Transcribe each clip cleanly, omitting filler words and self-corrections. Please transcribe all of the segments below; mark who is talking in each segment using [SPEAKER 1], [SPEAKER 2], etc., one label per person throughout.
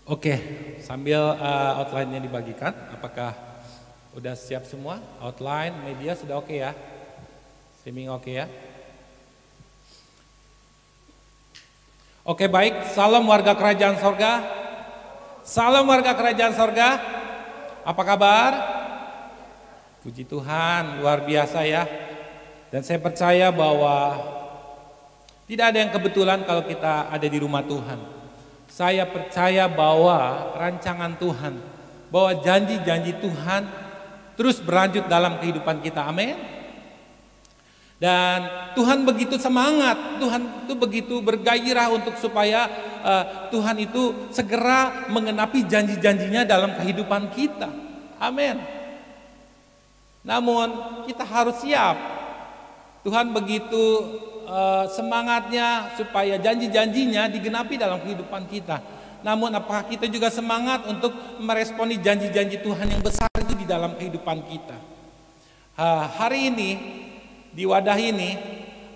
[SPEAKER 1] Oke, sambil outline-nya dibagikan, apakah udah siap semua? Outline, media sudah oke ya? Streaming oke ya? Oke baik, salam warga kerajaan sorga. Salam warga kerajaan sorga. Apa kabar? Puji Tuhan, luar biasa ya. Dan saya percaya bahwa tidak ada yang kebetulan kalau kita ada di rumah Tuhan. Saya percaya bahwa rancangan Tuhan, bahwa janji-janji Tuhan terus berlanjut dalam kehidupan kita. Amin. Dan Tuhan begitu semangat, Tuhan itu begitu bergairah untuk supaya Tuhan itu segera mengenapi janji-janjinya dalam kehidupan kita. Amin. Namun kita harus siap. Tuhan begitu semangatnya supaya janji-janjinya digenapi dalam kehidupan kita. Namun apakah kita juga semangat untuk meresponi janji-janji Tuhan yang besar itu di dalam kehidupan kita? Hari ini di wadah ini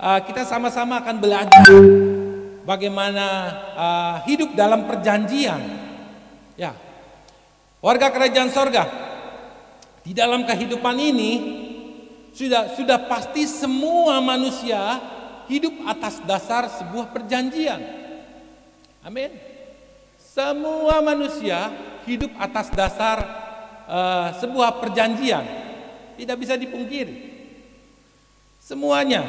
[SPEAKER 1] kita sama-sama akan belajar bagaimana hidup dalam perjanjian. Ya, warga kerajaan sorga, di dalam kehidupan ini sudah pasti semua manusia hidup atas dasar sebuah perjanjian. Amin. Semua manusia hidup atas dasar sebuah perjanjian. Tidak bisa dipungkiri. Semuanya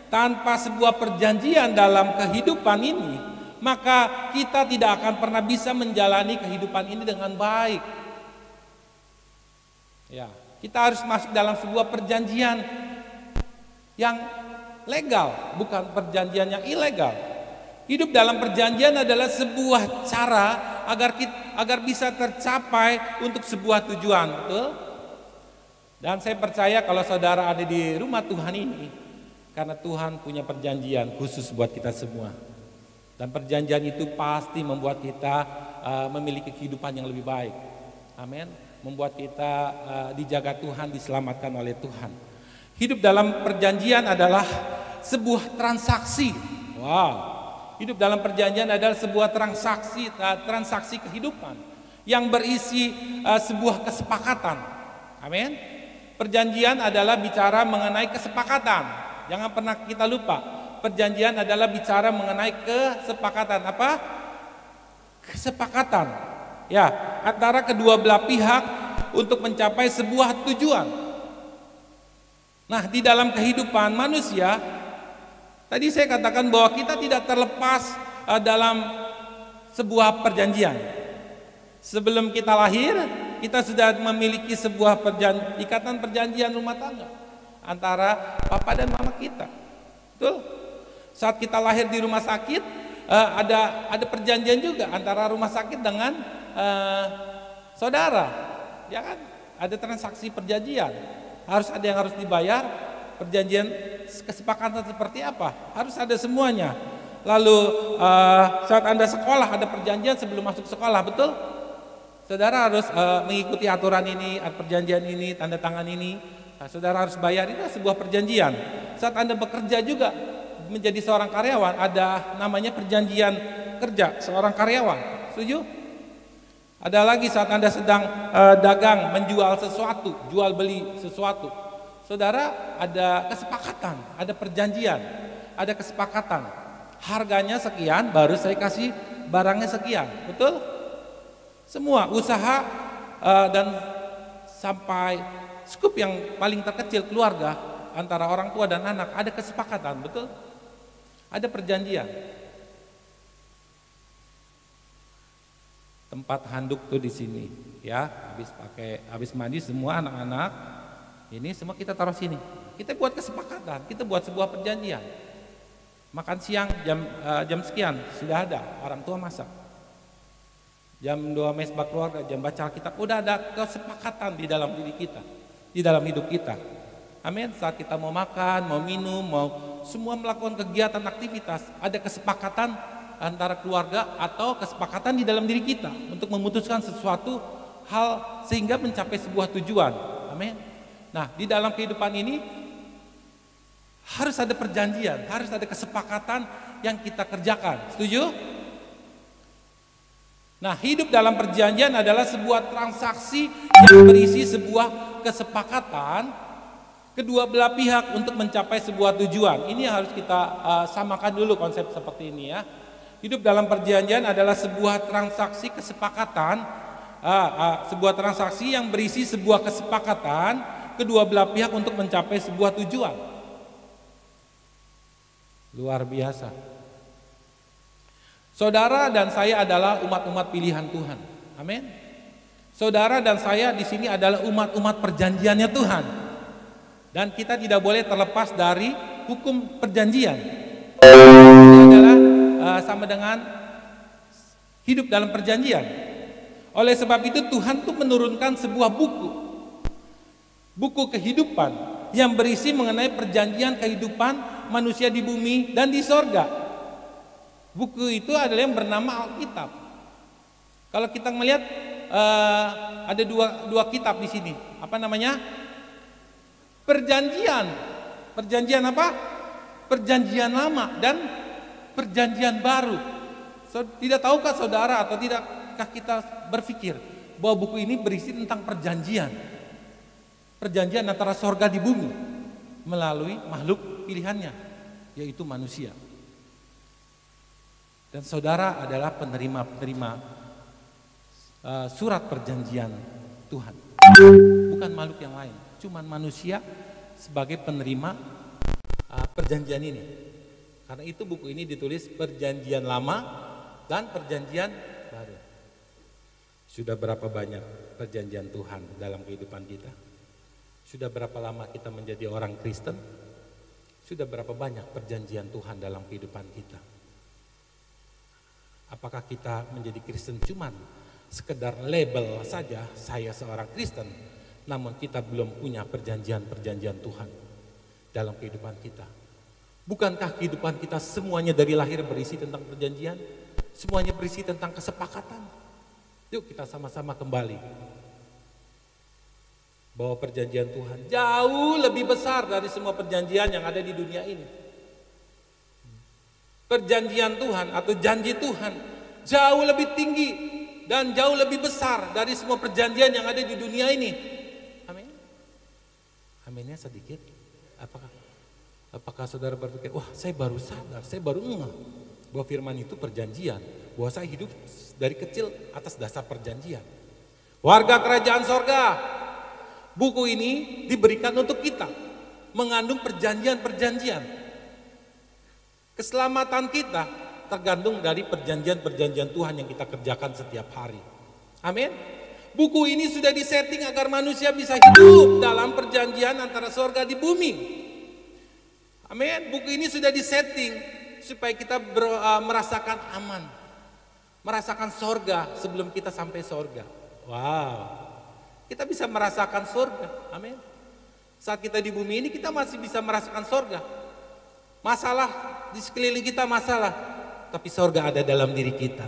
[SPEAKER 1] tanpa sebuah perjanjian dalam kehidupan ini, maka kita tidak akan pernah bisa menjalani kehidupan ini dengan baik. Ya, kita harus masuk dalam sebuah perjanjian yang legal, bukan perjanjian yang ilegal. Hidup dalam perjanjian adalah sebuah cara agar bisa tercapai untuk sebuah tujuan, betul? Dan saya percaya kalau saudara ada di rumah Tuhan ini, karena Tuhan punya perjanjian khusus buat kita semua. Dan perjanjian itu pasti membuat kita memiliki kehidupan yang lebih baik. Amin. Membuat kita dijaga Tuhan, diselamatkan oleh Tuhan. Hidup dalam perjanjian adalah sebuah transaksi. Wow. Hidup dalam perjanjian adalah sebuah transaksi kehidupan yang berisi sebuah kesepakatan. Amin. Perjanjian adalah bicara mengenai kesepakatan. Jangan pernah kita lupa. Perjanjian adalah bicara mengenai kesepakatan. Apa? Kesepakatan. Ya, antara kedua belah pihak untuk mencapai sebuah tujuan. Nah, di dalam kehidupan manusia, tadi saya katakan bahwa kita tidak terlepas dalam sebuah perjanjian. Sebelum kita lahir, kita sudah memiliki sebuah ikatan perjanjian rumah tangga antara papa dan mama kita. Betul? Saat kita lahir di rumah sakit, ada perjanjian juga antara rumah sakit dengan saudara. Ya kan? Ada transaksi perjanjian. Harus ada yang harus dibayar, perjanjian kesepakatan seperti apa? Harus ada semuanya. Lalu saat Anda sekolah ada perjanjian sebelum masuk sekolah, betul? Saudara harus mengikuti aturan ini, perjanjian ini, tanda tangan ini. Saudara harus bayar, itu sebuah perjanjian. Saat Anda bekerja juga menjadi seorang karyawan, ada namanya perjanjian kerja seorang karyawan. Setuju? Ada lagi saat Anda sedang dagang, menjual sesuatu, jual beli sesuatu. Saudara ada kesepakatan, ada perjanjian, ada kesepakatan. Harganya sekian, baru saya kasih barangnya sekian, betul? Semua usaha dan sampai skup yang paling terkecil keluarga antara orang tua dan anak ada kesepakatan, betul? Ada perjanjian. Tempat handuk tuh di sini, ya. Habis mandi semua anak-anak ini semua kita taruh sini. Kita buat kesepakatan, kita buat sebuah perjanjian. Makan siang jam sekian sudah ada orang tua masak. Jam 2 mesbah keluarga, jam baca Alkitab, udah ada kesepakatan di dalam diri kita, di dalam hidup kita. Amin. Saat kita mau makan, mau minum, mau semua melakukan kegiatan aktivitas, ada kesepakatan antara keluarga atau kesepakatan di dalam diri kita untuk memutuskan sesuatu hal sehingga mencapai sebuah tujuan. Amin. Nah, di dalam kehidupan ini harus ada perjanjian, harus ada kesepakatan yang kita kerjakan. Setuju? Nah, hidup dalam perjanjian adalah sebuah transaksi yang berisi sebuah kesepakatan kedua belah pihak untuk mencapai sebuah tujuan. Ini harus kita samakan dulu konsep seperti ini ya. Hidup dalam perjanjian adalah sebuah transaksi kesepakatan, sebuah transaksi yang berisi sebuah kesepakatan kedua belah pihak untuk mencapai sebuah tujuan. Luar biasa. Saudara dan saya adalah umat-umat pilihan Tuhan. Amin. Saudara dan saya di sini adalah umat-umat perjanjiannya Tuhan. Dan kita tidak boleh terlepas dari hukum perjanjian. Ini adalah sama dengan hidup dalam perjanjian. Oleh sebab itu Tuhan tuh menurunkan sebuah buku kehidupan yang berisi mengenai perjanjian kehidupan manusia di bumi dan di sorga. Buku itu adalah yang bernama Alkitab. Kalau kita melihat ada dua kitab di sini. Apa namanya? Perjanjian. Perjanjian apa? Perjanjian lama dan perjanjian baru. Tidak tahukah saudara atau tidakkah kita berpikir bahwa buku ini berisi tentang perjanjian? Perjanjian antara sorga di bumi melalui makhluk pilihannya, yaitu manusia. Dan saudara adalah penerima surat perjanjian Tuhan. Bukan makhluk yang lain, cuman manusia sebagai penerima perjanjian ini. Karena itu buku ini ditulis perjanjian lama dan perjanjian baru. Sudah berapa banyak perjanjian Tuhan dalam kehidupan kita? Sudah berapa lama kita menjadi orang Kristen? Sudah berapa banyak perjanjian Tuhan dalam kehidupan kita? Apakah kita menjadi Kristen cuman sekedar label saja, saya seorang Kristen, namun kita belum punya perjanjian-perjanjian Tuhan dalam kehidupan kita? Bukankah kehidupan kita semuanya dari lahir berisi tentang perjanjian? Semuanya berisi tentang kesepakatan? Yuk kita sama-sama kembali bahwa perjanjian Tuhan jauh lebih besar dari semua perjanjian yang ada di dunia ini. Perjanjian Tuhan atau janji Tuhan jauh lebih tinggi dan jauh lebih besar dari semua perjanjian yang ada di dunia ini. Amin. Aminnya sedikit. Apakah saudara berpikir, wah saya baru sadar, saya baru ngeh bahwa firman itu perjanjian, bahwa saya hidup dari kecil atas dasar perjanjian. Warga kerajaan sorga, buku ini diberikan untuk kita, mengandung perjanjian-perjanjian. Keselamatan kita tergantung dari perjanjian-perjanjian Tuhan yang kita kerjakan setiap hari. Amin. Buku ini sudah disetting agar manusia bisa hidup dalam perjanjian antara sorga di bumi. Amin. Buku ini sudah disetting supaya kita merasakan aman, merasakan sorga sebelum kita sampai sorga. Wow. Kita bisa merasakan sorga. Amin. Saat kita di bumi ini kita masih bisa merasakan sorga. Masalah di sekeliling kita masalah, tapi sorga ada dalam diri kita.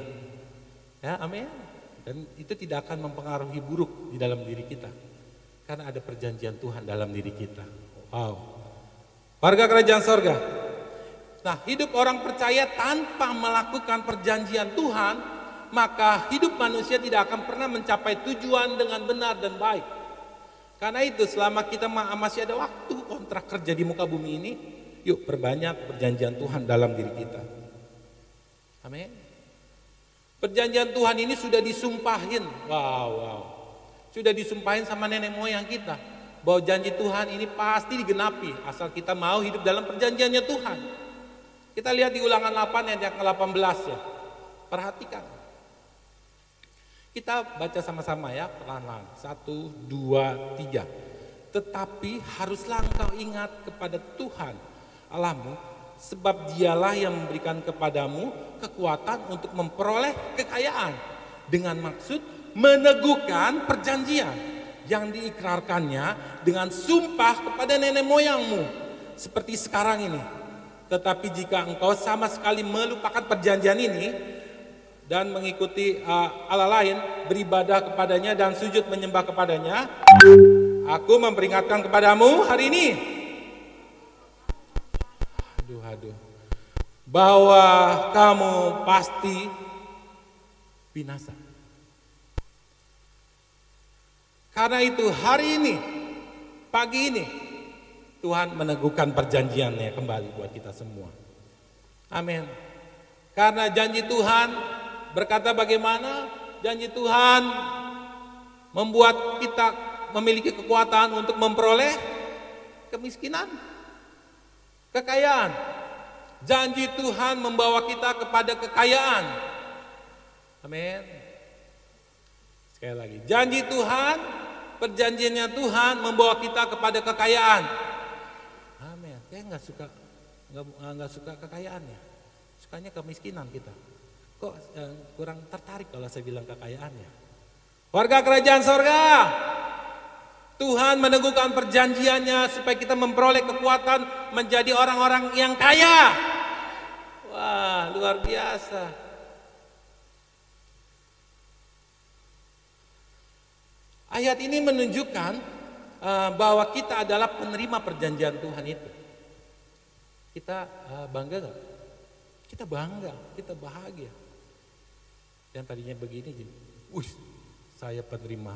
[SPEAKER 1] Ya, amin. Dan itu tidak akan mempengaruhi buruk di dalam diri kita, karena ada perjanjian Tuhan dalam diri kita. Wow. Warga kerajaan sorga. Nah, hidup orang percaya tanpa melakukan perjanjian Tuhan, maka hidup manusia tidak akan pernah mencapai tujuan dengan benar dan baik. Karena itu selama kita masih ada waktu kontrak kerja di muka bumi ini, yuk perbanyak perjanjian Tuhan dalam diri kita. Amin. Perjanjian Tuhan ini sudah disumpahin. Wow. Sudah disumpahin sama nenek moyang kita, bahwa janji Tuhan ini pasti digenapi asal kita mau hidup dalam perjanjiannya Tuhan. Kita lihat di Ulangan 8 ayat yang ke-18 ya. Perhatikan. Kita baca sama-sama ya, perlahan-lahan. 1, 2, 3. Tetapi haruslah engkau ingat kepada Tuhan Allahmu, sebab dialah yang memberikan kepadamu kekuatan untuk memperoleh kekayaan, dengan maksud meneguhkan perjanjian yang diikrarkannya dengan sumpah kepada nenek moyangmu, seperti sekarang ini. Tetapi jika engkau sama sekali melupakan perjanjian ini dan mengikuti Allah lain, beribadah kepadanya dan sujud menyembah kepadanya, aku memperingatkan kepadamu hari ini, bahwa kamu pasti binasa. Karena itu hari ini, pagi ini, Tuhan meneguhkan perjanjiannya kembali buat kita semua. Amin. Karena janji Tuhan berkata bagaimana? Janji Tuhan membuat kita memiliki kekuatan untuk memperoleh kemiskinan, kekayaan. Janji Tuhan membawa kita kepada kekayaan. Amin. Sekali lagi, janji Tuhan, perjanjiannya Tuhan membawa kita kepada kekayaan. Amin. Saya nggak suka kekayaan ya, sukanya kemiskinan kita. Kok kurang tertarik kalau saya bilang kekayaan ya? Warga kerajaan sorga, Tuhan meneguhkan perjanjiannya supaya kita memperoleh kekuatan menjadi orang-orang yang kaya. Wah, luar biasa. Ayat ini menunjukkan bahwa kita adalah penerima perjanjian Tuhan itu. Kita bangga gak? Kita bangga, kita bahagia. Yang tadinya begini, saya penerima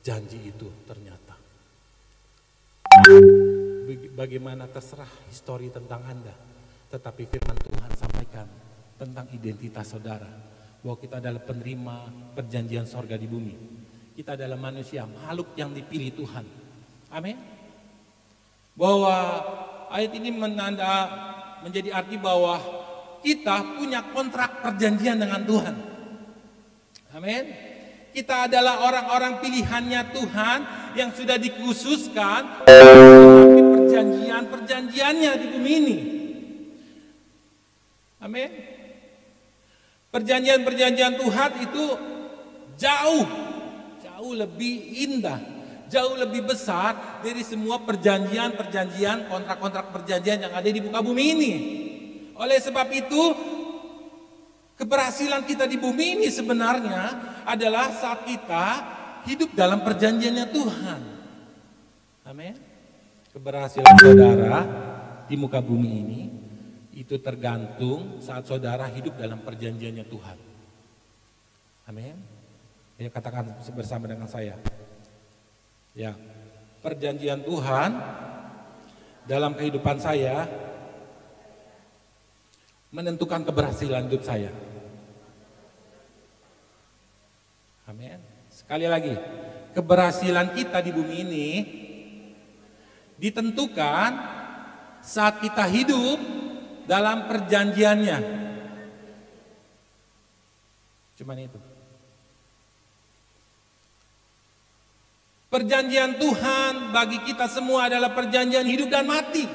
[SPEAKER 1] janji itu ternyata. Bagaimana terserah histori tentang Anda, tetapi firman Tuhan sampaikan tentang identitas saudara, bahwa kita adalah penerima perjanjian sorga di bumi. Kita adalah manusia, makhluk yang dipilih Tuhan. Amin. Bahwa ayat ini menjadi arti bahwa kita punya kontrak perjanjian dengan Tuhan. Amin. Kita adalah orang-orang pilihannya Tuhan yang sudah dikhususkan memenuhi perjanjian-perjanjiannya di bumi ini. Amin. Perjanjian-perjanjian Tuhan itu jauh lebih indah, jauh lebih besar dari semua perjanjian-perjanjian, kontrak-kontrak perjanjian yang ada di muka bumi ini. Oleh sebab itu, keberhasilan kita di bumi ini sebenarnya adalah saat kita hidup dalam perjanjiannya Tuhan. Amin. Keberhasilan saudara di muka bumi ini itu tergantung saat saudara hidup dalam perjanjiannya Tuhan. Amin. Ya, katakan bersama dengan saya. Ya, perjanjian Tuhan dalam kehidupan saya menentukan keberhasilan hidup saya. Amin. Sekali lagi, keberhasilan kita di bumi ini ditentukan saat kita hidup dalam perjanjiannya. Cuman itu. Perjanjian Tuhan bagi kita semua adalah perjanjian hidup dan mati.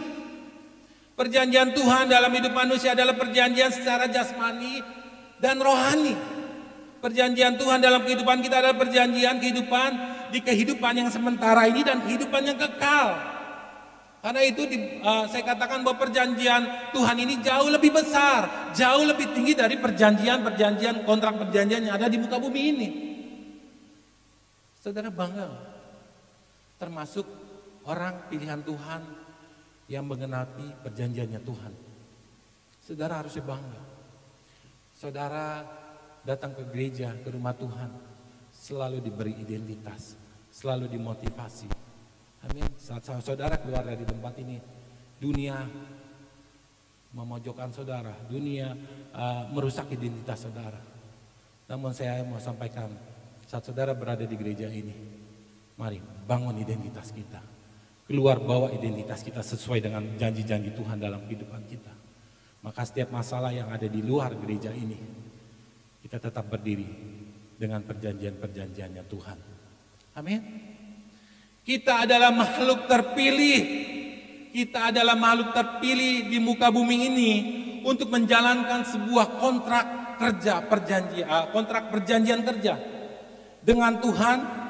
[SPEAKER 1] Perjanjian Tuhan dalam hidup manusia adalah perjanjian secara jasmani dan rohani. Perjanjian Tuhan dalam kehidupan kita adalah perjanjian kehidupan di kehidupan yang sementara ini dan kehidupan yang kekal. Karena itu saya katakan bahwa perjanjian Tuhan ini jauh lebih besar, jauh lebih tinggi dari perjanjian-perjanjian, kontrak perjanjian yang ada di muka bumi ini. Saudara bangga termasuk orang pilihan Tuhan yang mengenapi perjanjiannya Tuhan. Saudara harusnya bangga. Saudara datang ke gereja, ke rumah Tuhan, selalu diberi identitas, selalu dimotivasi. Amin. Saat saudara keluar dari tempat ini, dunia memojokkan saudara, dunia merusak identitas saudara. Namun saya mau sampaikan, saat saudara berada di gereja ini, mari bangun identitas kita. Keluar bawa identitas kita sesuai dengan janji-janji Tuhan dalam kehidupan kita. Maka setiap masalah yang ada di luar gereja ini, kita tetap berdiri dengan perjanjian-perjanjiannya Tuhan. Amin. Kita adalah makhluk terpilih. Kita adalah makhluk terpilih di muka bumi ini untuk menjalankan sebuah kontrak kerja, kontrak perjanjian kerja dengan Tuhan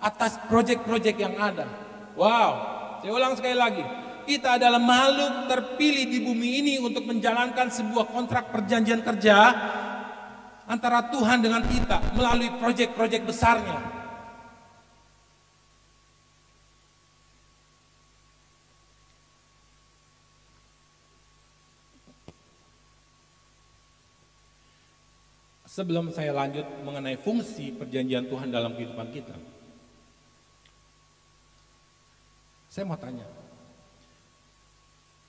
[SPEAKER 1] atas proyek-proyek yang ada. Wow, saya ulang sekali lagi. Kita adalah makhluk terpilih di bumi ini untuk menjalankan sebuah kontrak perjanjian kerja antara Tuhan dengan kita melalui proyek-proyek besarnya. Sebelum saya lanjut mengenai fungsi perjanjian Tuhan dalam kehidupan kita, saya mau tanya,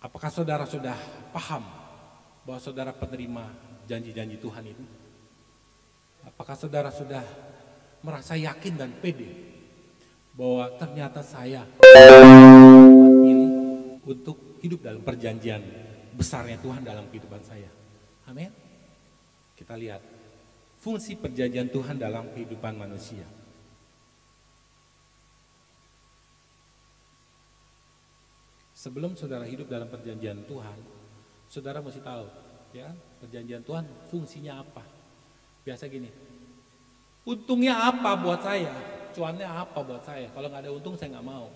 [SPEAKER 1] apakah saudara sudah paham bahwa saudara penerima janji-janji Tuhan itu? Apakah saudara sudah merasa yakin dan pede bahwa ternyata saya pilih untuk hidup dalam perjanjian besarnya Tuhan dalam kehidupan saya? Amin. Kita lihat fungsi perjanjian Tuhan dalam kehidupan manusia. Sebelum saudara hidup dalam perjanjian Tuhan, saudara mesti tahu, ya, perjanjian Tuhan fungsinya apa. Biasa gini, untungnya apa buat saya, cuannya apa buat saya. Kalau nggak ada untung saya nggak mau.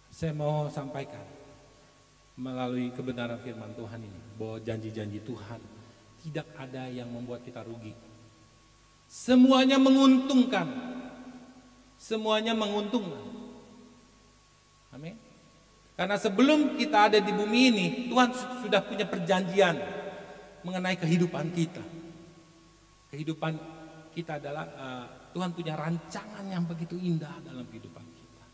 [SPEAKER 1] Saya mau sampaikan melalui kebenaran firman Tuhan ini bahwa janji-janji Tuhan tidak ada yang membuat kita rugi. Semuanya menguntungkan. Semuanya menguntungkan. Amin. Karena sebelum kita ada di bumi ini, Tuhan sudah punya perjanjian mengenai kehidupan kita. Kehidupan kita adalah Tuhan punya rancangan yang begitu indah dalam kehidupan kita.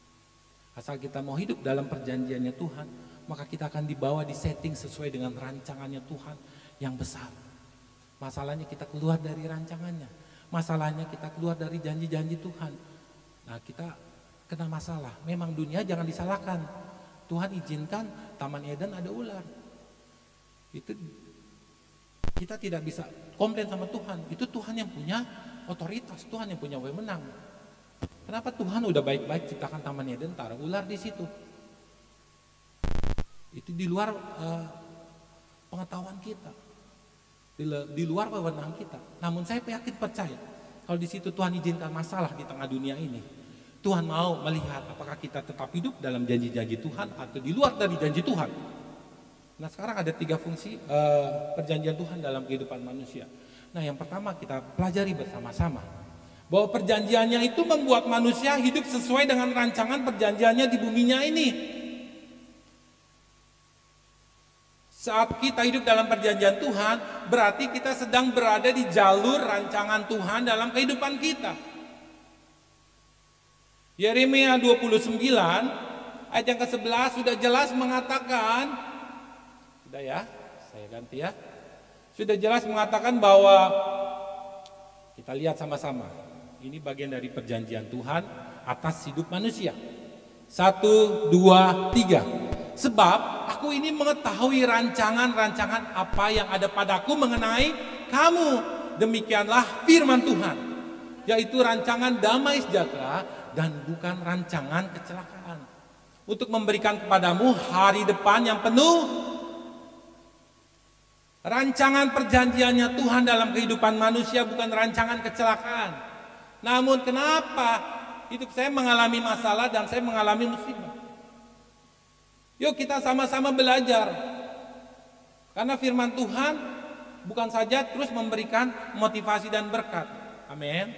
[SPEAKER 1] Asal kita mau hidup dalam perjanjiannya Tuhan, maka kita akan dibawa di setting sesuai dengan rancangannya Tuhan yang besar. Masalahnya kita keluar dari rancangannya. Masalahnya kita keluar dari janji-janji Tuhan. Nah, kita kena masalah. Memang dunia jangan disalahkan. Tuhan izinkan Taman Eden ada ular. Itu kita tidak bisa komplain sama Tuhan. Itu Tuhan yang punya otoritas, Tuhan yang punya wewenang. Kenapa Tuhan udah baik-baik ciptakan Taman Eden taruh ular di situ? Itu di luar pengetahuan kita. Di luar wewenang kita. Namun saya yakin percaya kalau di situ Tuhan izinkan masalah di tengah dunia ini, Tuhan mau melihat apakah kita tetap hidup dalam janji-janji Tuhan atau di luar dari janji Tuhan. Nah, sekarang ada 3 fungsi perjanjian Tuhan dalam kehidupan manusia. Nah, yang pertama kita pelajari bersama-sama bahwa perjanjiannya itu membuat manusia hidup sesuai dengan rancangan perjanjiannya di buminya ini. Saat kita hidup dalam perjanjian Tuhan, berarti kita sedang berada di jalur rancangan Tuhan dalam kehidupan kita. Yeremia 29 ayat yang ke-11 sudah jelas mengatakan, sudah ya, saya ganti ya. Sudah jelas mengatakan bahwa kita lihat sama-sama. Ini bagian dari perjanjian Tuhan atas hidup manusia. 1, 2, 3. Sebab aku ini mengetahui rancangan-rancangan apa yang ada padaku mengenai kamu. Demikianlah firman Tuhan, yaitu rancangan damai sejahtera dan bukan rancangan kecelakaan, untuk memberikan kepadamu hari depan yang penuh. Rancangan perjanjiannya Tuhan dalam kehidupan manusia bukan rancangan kecelakaan. Namun kenapa hidup saya mengalami masalah dan saya mengalami musibah? Yuk kita sama-sama belajar. Karena firman Tuhan bukan saja terus memberikan motivasi dan berkat. Amin.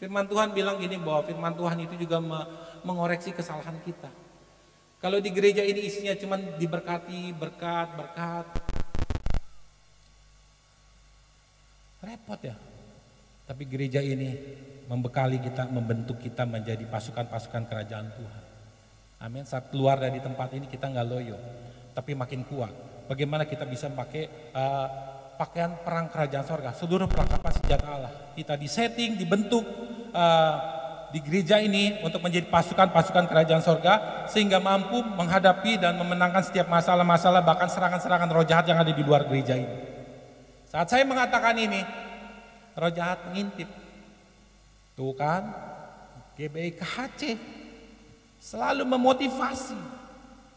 [SPEAKER 1] Firman Tuhan bilang gini, bahwa firman Tuhan itu juga mengoreksi kesalahan kita. Kalau di gereja ini isinya cuma diberkati, berkat, repot ya. Tapi gereja ini membekali kita, membentuk kita menjadi pasukan-pasukan kerajaan Tuhan. Amin. Saat keluar dari tempat ini kita nggak loyo, tapi makin kuat. Bagaimana kita bisa pakai pakaian perang kerajaan sorga, seluruh perlengkapan senjata Allah. Kita disetting, dibentuk di gereja ini untuk menjadi pasukan-pasukan kerajaan sorga, sehingga mampu menghadapi dan memenangkan setiap masalah-masalah, bahkan serangan-serangan roh jahat yang ada di luar gereja ini. Saat saya mengatakan ini, roh jahat mengintip. Tuh kan, GBI KHC selalu memotivasi.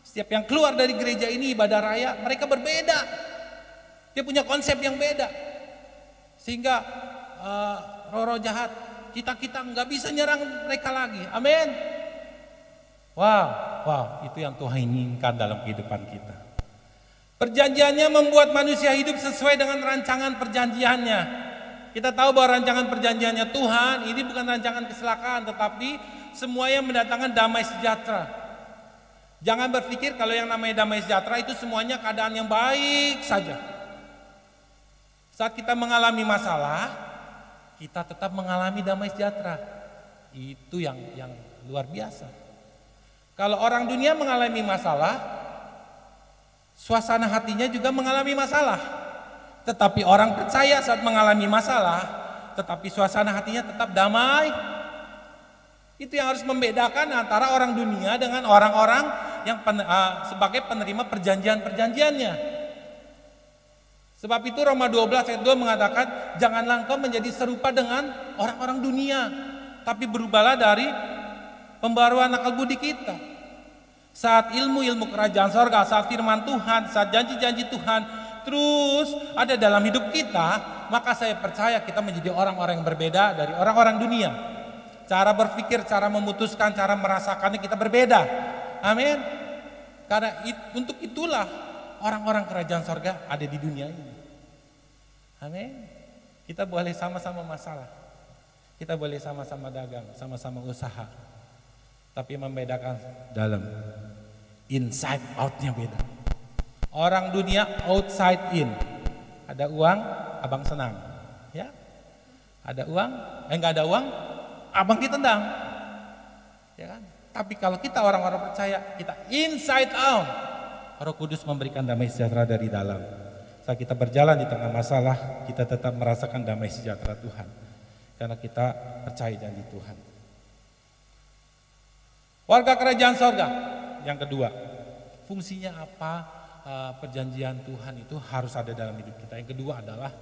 [SPEAKER 1] Setiap yang keluar dari gereja ini ibadah raya, mereka berbeda. Dia punya konsep yang beda. Sehingga roh-roh jahat kita nggak bisa nyerang mereka lagi. Amin. Wow, itu yang Tuhan inginkan dalam kehidupan kita. Perjanjiannya membuat manusia hidup sesuai dengan rancangan perjanjiannya. Kita tahu bahwa rancangan perjanjiannya Tuhan ini bukan rancangan kecelakaan, tetapi semua yang mendatangkan damai sejahtera. Jangan berpikir kalau yang namanya damai sejahtera itu semuanya keadaan yang baik saja. Saat kita mengalami masalah, kita tetap mengalami damai sejahtera. Itu yang luar biasa. Kalau orang dunia mengalami masalah, suasana hatinya juga mengalami masalah. Tetapi orang percaya saat mengalami masalah, tetapi suasana hatinya tetap damai. Itu yang harus membedakan antara orang dunia dengan orang-orang yang sebagai penerima perjanjian-perjanjiannya. Sebab itu Roma 12 ayat 2 mengatakan, janganlah engkau menjadi serupa dengan orang-orang dunia, tapi berubahlah dari pembaruan akal budi kita. Saat ilmu-ilmu kerajaan sorga, saat firman Tuhan, saat janji-janji Tuhan terus ada dalam hidup kita, maka saya percaya kita menjadi orang-orang yang berbeda dari orang-orang dunia. Cara berpikir, cara memutuskan, cara merasakannya kita berbeda. Amin. Karena untuk itulah orang-orang kerajaan sorga ada di dunia ini. Amin. Kita boleh sama-sama masalah, kita boleh sama-sama dagang, sama-sama usaha, tapi membedakan dalam, inside out-nya beda. Orang dunia outside in. Ada uang, abang senang, ya. Ada uang, nggak ada uang, abang ditendang, ya kan? Tapi kalau kita orang-orang percaya, kita inside out. Roh Kudus memberikan damai sejahtera dari dalam. Saat kita berjalan di tengah masalah, kita tetap merasakan damai sejahtera Tuhan, karena kita percaya janji Tuhan. Warga kerajaan sorga, yang kedua, fungsinya apa? Perjanjian Tuhan itu harus ada dalam hidup kita. Yang kedua adalah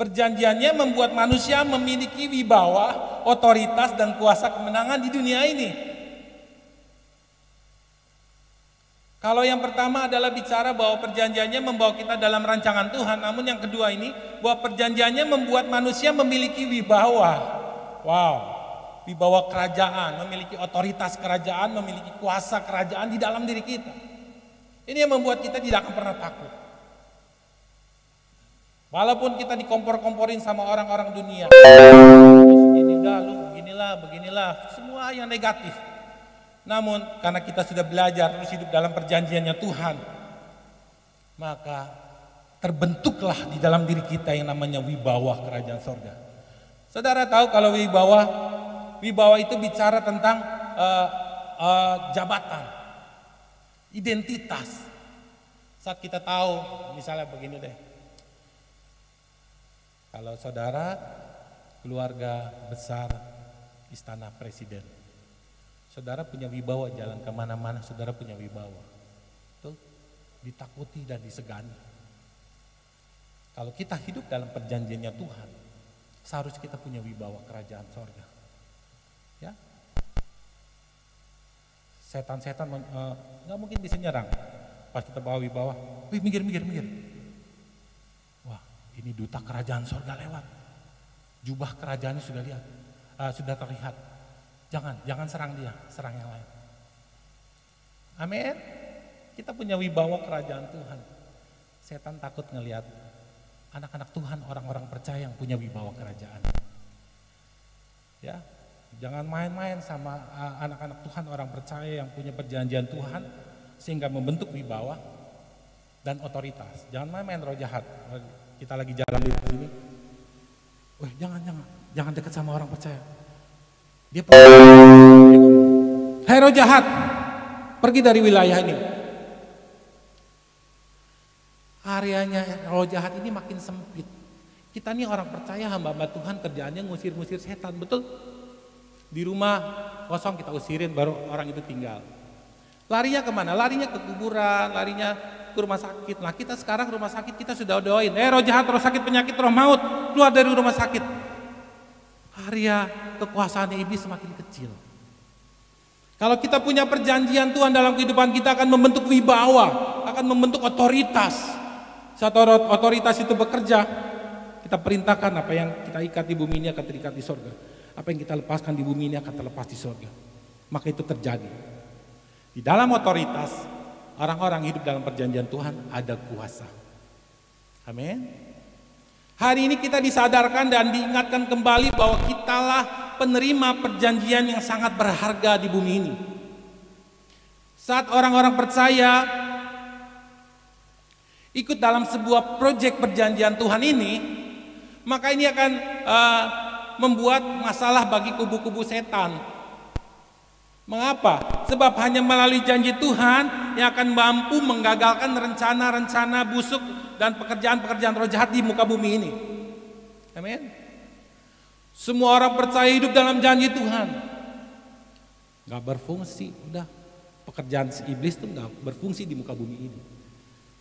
[SPEAKER 1] perjanjiannya membuat manusia memiliki wibawa, otoritas dan kuasa kemenangan di dunia ini. Kalau yang pertama adalah bicara bahwa perjanjiannya membawa kita dalam rancangan Tuhan, namun yang kedua ini bahwa perjanjiannya membuat manusia memiliki wibawa. Wow, wibawa kerajaan, memiliki otoritas kerajaan, memiliki kuasa kerajaan di dalam diri kita. Ini yang membuat kita tidak akan pernah takut. Walaupun kita dikompor-komporin sama orang-orang dunia, begini dah, lu beginilah, semua yang negatif. Namun karena kita sudah belajar terus hidup dalam perjanjiannya Tuhan, maka terbentuklah di dalam diri kita yang namanya wibawa kerajaan sorga. Saudara tahu kalau wibawa itu bicara tentang jabatan, identitas. Saat kita tahu, misalnya begini deh, kalau saudara keluarga besar istana presiden, saudara punya wibawa, jalan kemana-mana saudara punya wibawa, tuh ditakuti dan disegani. Kalau kita hidup dalam perjanjiannya Tuhan, seharusnya kita punya wibawa kerajaan sorga, ya. Setan-setan nggak mungkin bisa nyerang. Pas kita bawa wibawa, wih minggir. Wah, ini duta kerajaan sorga lewat. Jubah kerajaannya sudah terlihat. Jangan serang dia, serang yang lain. Amin. Kita punya wibawa kerajaan Tuhan. Setan takut ngelihat anak-anak Tuhan, orang-orang percaya yang punya wibawa kerajaan. Ya. Jangan main-main sama anak-anak Tuhan, orang percaya yang punya perjanjian Tuhan, sehingga membentuk wibawa dan otoritas. Jangan main-main roh jahat. Kita lagi jalan di sini, wah jangan dekat sama orang percaya. Dia hai roh jahat, pergi dari wilayah ini. Areanya roh jahat ini makin sempit. Kita nih orang percaya, hamba-hamba Tuhan kerjaannya ngusir-ngusir setan, betul? Di rumah kosong kita usirin, baru orang itu tinggal. Larinya kemana? Larinya ke kuburan, larinya ke rumah sakit. Nah kita sekarang rumah sakit kita sudah doain, roh jahat, roh sakit, penyakit, roh maut, keluar dari rumah sakit. Area kekuasaan iblis semakin kecil. Kalau kita punya perjanjian Tuhan dalam kehidupan kita, akan membentuk wibawa, akan membentuk otoritas. Saat otoritas itu bekerja, kita perintahkan apa yang kita ikat di bumi ini akan terikat di sorga. Apa yang kita lepaskan di bumi ini akan terlepas di surga. Maka itu terjadi. Di dalam otoritas, orang-orang hidup dalam perjanjian Tuhan ada kuasa. Amin. Hari ini kita disadarkan dan diingatkan kembali bahwa kitalah penerima perjanjian yang sangat berharga di bumi ini. Saat orang-orang percaya ikut dalam sebuah proyek perjanjian Tuhan ini, maka ini akan membuat masalah bagi kubu-kubu setan. Mengapa? Sebab hanya melalui janji Tuhan yang akan mampu menggagalkan rencana-rencana busuk dan pekerjaan-pekerjaan roh jahat di muka bumi ini. Amin. Semua orang percaya hidup dalam janji Tuhan. Gak berfungsi, udah. Pekerjaan si iblis itu gak berfungsi di muka bumi ini.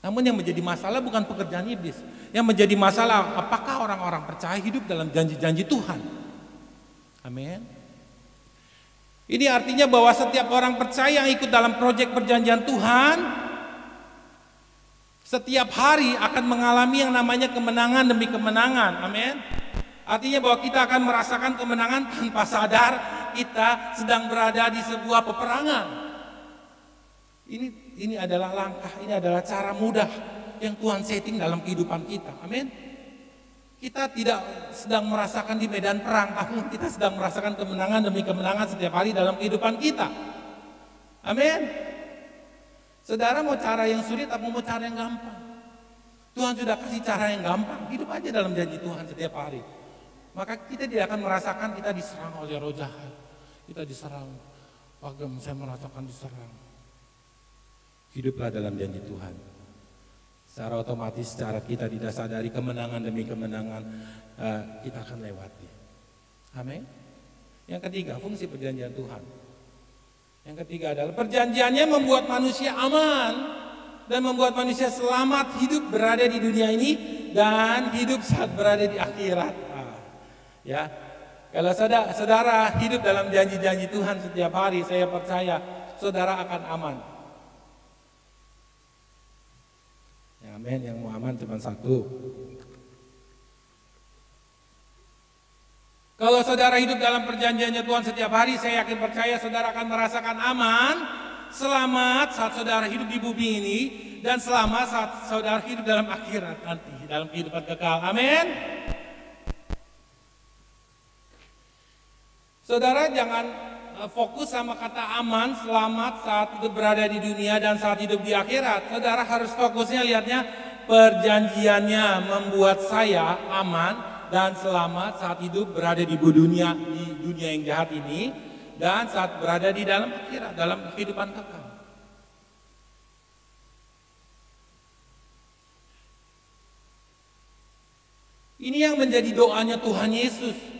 [SPEAKER 1] Namun yang menjadi masalah bukan pekerjaan iblis. Yang menjadi masalah apakah orang-orang percaya hidup dalam janji-janji Tuhan. Amin. Ini artinya bahwa setiap orang percaya yang ikut dalam proyek perjanjian Tuhan, setiap hari akan mengalami yang namanya kemenangan demi kemenangan. Amin. Artinya bahwa kita akan merasakan kemenangan tanpa sadar kita sedang berada di sebuah peperangan. Ini adalah langkah, ini adalah cara mudah yang Tuhan setting dalam kehidupan kita. Amin. Kita tidak sedang merasakan di medan perang, namun kita sedang merasakan kemenangan demi kemenangan setiap hari dalam kehidupan kita. Amin. Saudara mau cara yang sulit atau mau cara yang gampang? Tuhan sudah kasih cara yang gampang. Hidup aja dalam janji Tuhan setiap hari. Maka kita tidak akan merasakan kita diserang oleh roh jahat. Kita diserang. Pagam, saya merasakan diserang. Hiduplah dalam janji Tuhan. Secara otomatis, secara kita tidak sadari kemenangan demi kemenangan kita akan lewati. Amin. Yang ketiga, fungsi perjanjian Tuhan. Yang ketiga adalah perjanjiannya membuat manusia aman dan membuat manusia selamat hidup berada di dunia ini dan hidup saat berada di akhirat. Ya, kalau saudara hidup dalam janji-janji Tuhan setiap hari, saya percaya saudara akan aman. Ya, amin. Yang mau aman cuma satu. Kalau saudara hidup dalam perjanjiannya Tuhan setiap hari, saya yakin percaya saudara akan merasakan aman, selamat saat saudara hidup di bumi ini, dan selamat saat saudara hidup dalam akhirat nanti, dalam kehidupan kekal. Amin. Saudara jangan fokus sama kata aman, selamat saat hidup berada di dunia dan saat hidup di akhirat. Saudara harus fokusnya lihatnya perjanjiannya membuat saya aman dan selamat saat hidup berada di dunia yang jahat ini dan saat berada di dalam akhirat, dalam kehidupan kekal. Ini yang menjadi doanya Tuhan Yesus.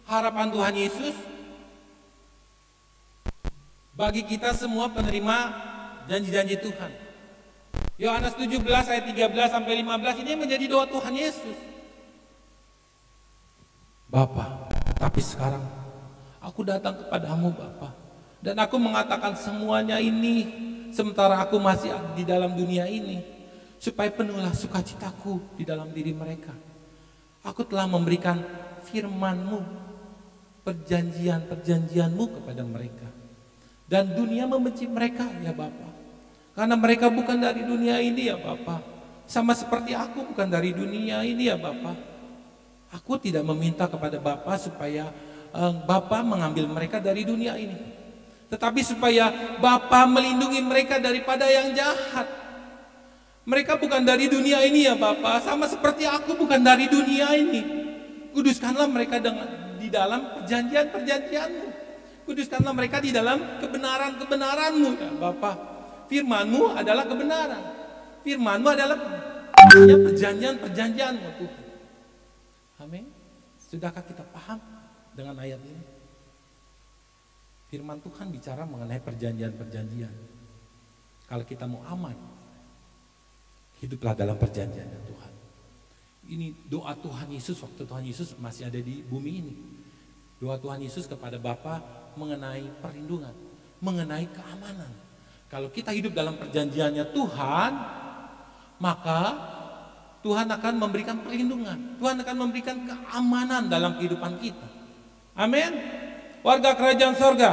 [SPEAKER 1] Harapan Tuhan Yesus bagi kita semua penerima janji-janji Tuhan. Yohanes 17 ayat 13 sampai 15 ini menjadi doa Tuhan Yesus. Bapa, tapi sekarang aku datang kepadamu Bapa, dan aku mengatakan semuanya ini sementara aku masih di dalam dunia ini, supaya penuhlah sukacitaku di dalam diri mereka. Aku telah memberikan firman-Mu, perjanjian-perjanjian-Mu kepada mereka. Dan dunia membenci mereka ya Bapa, karena mereka bukan dari dunia ini ya Bapa. Sama seperti aku bukan dari dunia ini ya Bapa. Aku tidak meminta kepada Bapa supaya Bapa mengambil mereka dari dunia ini, tetapi supaya Bapa melindungi mereka daripada yang jahat. Mereka bukan dari dunia ini ya Bapa, sama seperti aku bukan dari dunia ini. Kuduskanlah mereka di dalam perjanjian-perjanjian-Mu. Kuduskanlah mereka di dalam kebenaran-kebenaran-Mu ya Bapa. Firman-Mu adalah kebenaran. Firman-Mu adalah perjanjian-perjanjian-Mu Tuhan. Amin. Sudahkah kita paham dengan ayat ini? Firman Tuhan bicara mengenai perjanjian-perjanjian. Kalau kita mau aman, hiduplah dalam perjanjiannya Tuhan. Ini doa Tuhan Yesus waktu Tuhan Yesus masih ada di bumi ini. Doa Tuhan Yesus kepada Bapa mengenai perlindungan, mengenai keamanan. Kalau kita hidup dalam perjanjiannya Tuhan, maka Tuhan akan memberikan perlindungan. Tuhan akan memberikan keamanan dalam kehidupan kita. Amin. Warga kerajaan sorga.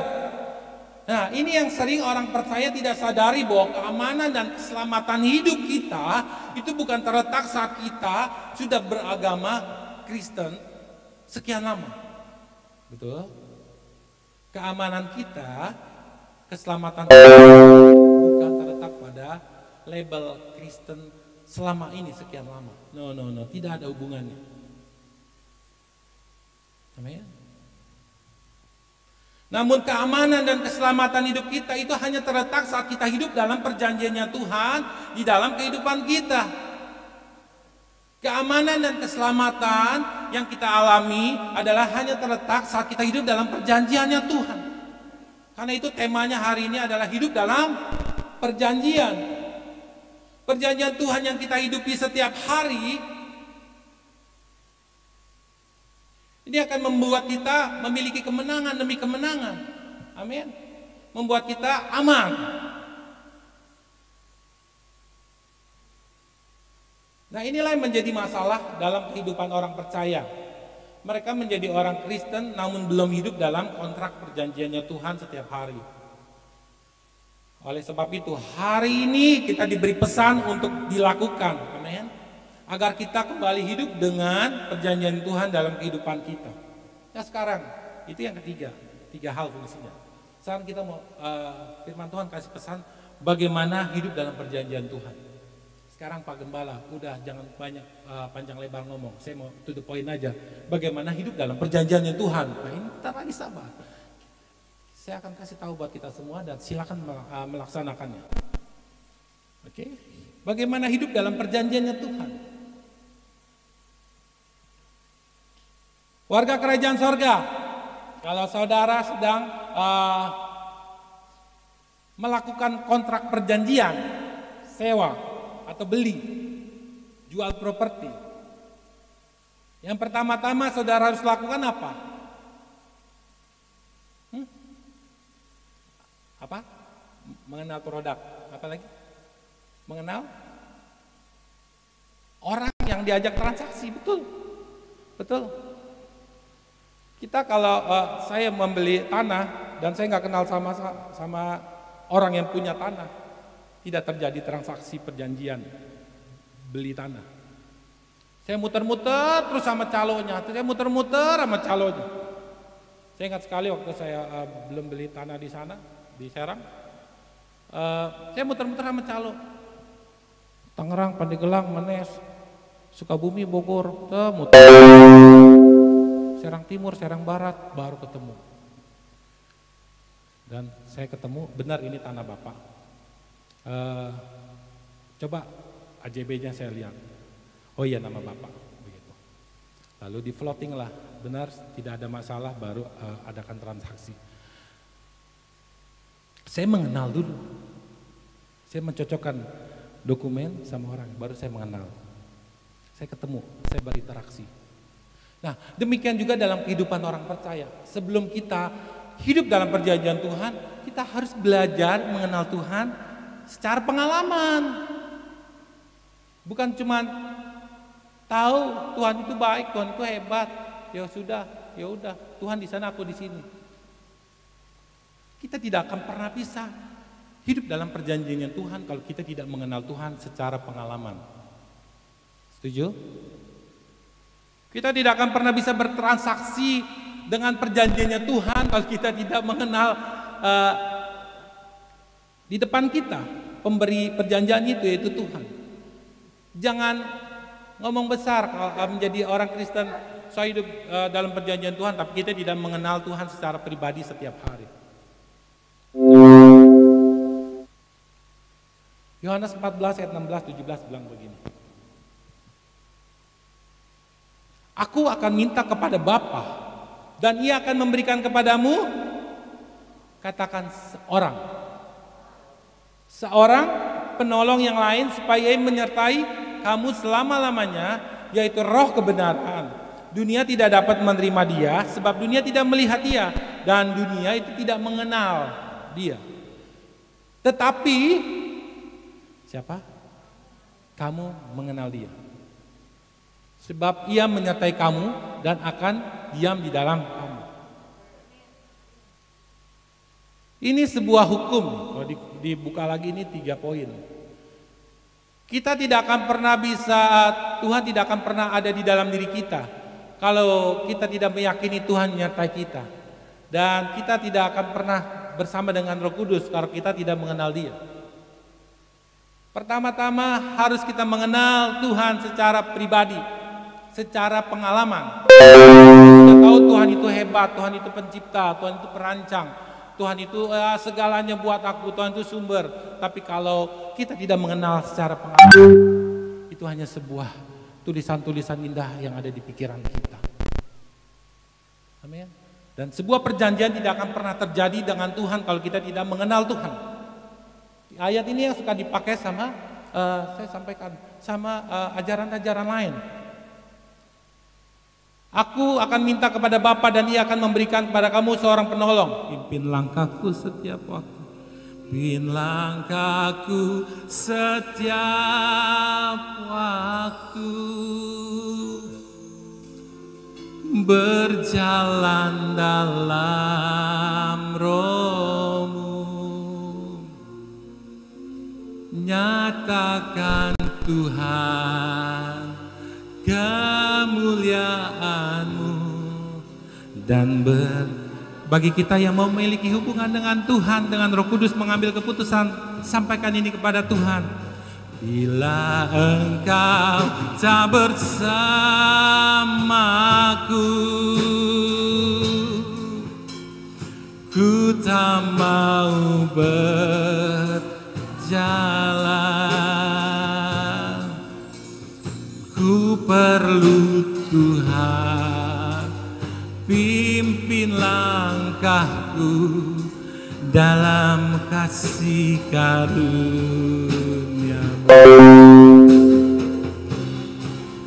[SPEAKER 1] Nah, ini yang sering orang percaya tidak sadari bahwa keamanan dan keselamatan hidup kita itu bukan terletak saat kita sudah beragama Kristen sekian lama. Betul? Keamanan kita, keselamatan kita bukan terletak pada label Kristen selama ini sekian lama. No, tidak ada hubungannya. Amin. Namun keamanan dan keselamatan hidup kita itu hanya terletak saat kita hidup dalam perjanjiannya Tuhan di dalam kehidupan kita. Keamanan dan keselamatan yang kita alami adalah hanya terletak saat kita hidup dalam perjanjiannya Tuhan. Karena itu temanya hari ini adalah hidup dalam perjanjian. Perjanjian Tuhan yang kita hidupi setiap hari ini akan membuat kita memiliki kemenangan demi kemenangan. Amin. Membuat kita aman. Nah, inilah yang menjadi masalah dalam kehidupan orang percaya. Mereka menjadi orang Kristen namun belum hidup dalam kontrak perjanjiannya Tuhan setiap hari. Oleh sebab itu, hari ini kita diberi pesan untuk dilakukan. Amin. Agar kita kembali hidup dengan perjanjian Tuhan dalam kehidupan kita. Nah, sekarang itu yang ketiga, 3 hal fungsinya. Sekarang kita mau firman Tuhan kasih pesan bagaimana hidup dalam perjanjian Tuhan. Sekarang Pak Gembala, udah jangan banyak panjang lebar ngomong. Saya mau to the point aja. Bagaimana hidup dalam perjanjiannya Tuhan. Nah, ini kita lagi sabar. Saya akan kasih tahu buat kita semua dan silakan melaksanakannya. Oke? Bagaimana hidup dalam perjanjiannya Tuhan? Warga kerajaan sorga, kalau saudara sedang melakukan kontrak perjanjian, sewa atau beli, jual properti, yang pertama-tama saudara harus lakukan apa? Apa? Mengenal produk. Apa lagi? Mengenal orang yang diajak transaksi, betul? Betul. Kita kalau saya membeli tanah dan saya nggak kenal sama orang yang punya tanah, tidak terjadi transaksi perjanjian beli tanah. Saya muter-muter terus sama calonnya, saya muter-muter sama calonnya. Saya ingat sekali waktu saya belum beli tanah di sana, di Serang, saya muter-muter sama calo. Tangerang, Pandeglang, Menes, Sukabumi, Bogor, muter. Serang Timur, Serang Barat, baru ketemu. Dan saya ketemu, benar ini tanah Bapak. Coba AJB-nya saya lihat. Oh iya, nama Bapak. Begitu. Lalu di floating lah, benar tidak ada masalah, baru adakan transaksi. Saya mengenal dulu. Saya mencocokkan dokumen sama orang, baru saya mengenal. Saya ketemu, saya berinteraksi. Nah, demikian juga dalam kehidupan orang percaya. Sebelum kita hidup dalam perjanjian Tuhan, kita harus belajar mengenal Tuhan secara pengalaman. Bukan cuma tahu Tuhan itu baik, Tuhan itu hebat. Ya sudah, ya udah, Tuhan di sana, aku di sini. Kita tidak akan pernah bisa hidup dalam perjanjian Tuhan kalau kita tidak mengenal Tuhan secara pengalaman. Setuju? Kita tidak akan pernah bisa bertransaksi dengan perjanjiannya Tuhan kalau kita tidak mengenal di depan kita pemberi perjanjian itu, yaitu Tuhan. Jangan ngomong besar kalau menjadi orang Kristen, saya hidup dalam perjanjian Tuhan, tapi kita tidak mengenal Tuhan secara pribadi setiap hari. Yohanes 14 ayat 16-17 bilang begini. Aku akan minta kepada Bapa dan Ia akan memberikan kepadamu, katakan seorang penolong yang lain supaya Ia menyertai kamu selama-lamanya, yaitu Roh kebenaran. Dunia tidak dapat menerima Dia sebab dunia tidak melihat Dia dan dunia itu tidak mengenal Dia. Tetapi siapa? Kamu mengenal Dia. Sebab Ia menyertai kamu dan akan diam di dalam kamu. Ini sebuah hukum. Kalau dibuka lagi ini 3 poin. Kita tidak akan pernah bisa, Tuhan tidak akan pernah ada di dalam diri kita kalau kita tidak meyakini Tuhan menyertai kita. Dan kita tidak akan pernah bersama dengan Roh Kudus kalau kita tidak mengenal Dia. Pertama-tama harus kita mengenal Tuhan secara pribadi, secara pengalaman. Kita tahu Tuhan itu hebat, Tuhan itu pencipta, Tuhan itu perancang, Tuhan itu segalanya buat aku, Tuhan itu sumber. Tapi kalau kita tidak mengenal secara pengalaman, itu hanya sebuah tulisan-tulisan indah yang ada di pikiran kita. Amin. Dan sebuah perjanjian tidak akan pernah terjadi dengan Tuhan kalau kita tidak mengenal Tuhan. Ayat ini yang suka dipakai sama saya sampaikan sama ajaran-ajaran lain. Aku akan minta kepada Bapa dan Ia akan memberikan kepada kamu seorang penolong. Pimpin langkahku setiap waktu. Pimpin langkahku setiap waktu. Berjalan dalam Roh-Mu. Nyatakan Tuhan kemuliaan-Mu dan bagi kita yang mau memiliki hubungan dengan Tuhan, dengan Roh Kudus mengambil keputusan, sampaikan ini kepada Tuhan. Bila Engkau tak bersamaku, ku tak mau berjalan. Ku perlu Tuhan, pimpin langkahku dalam kasih karunia-Mu.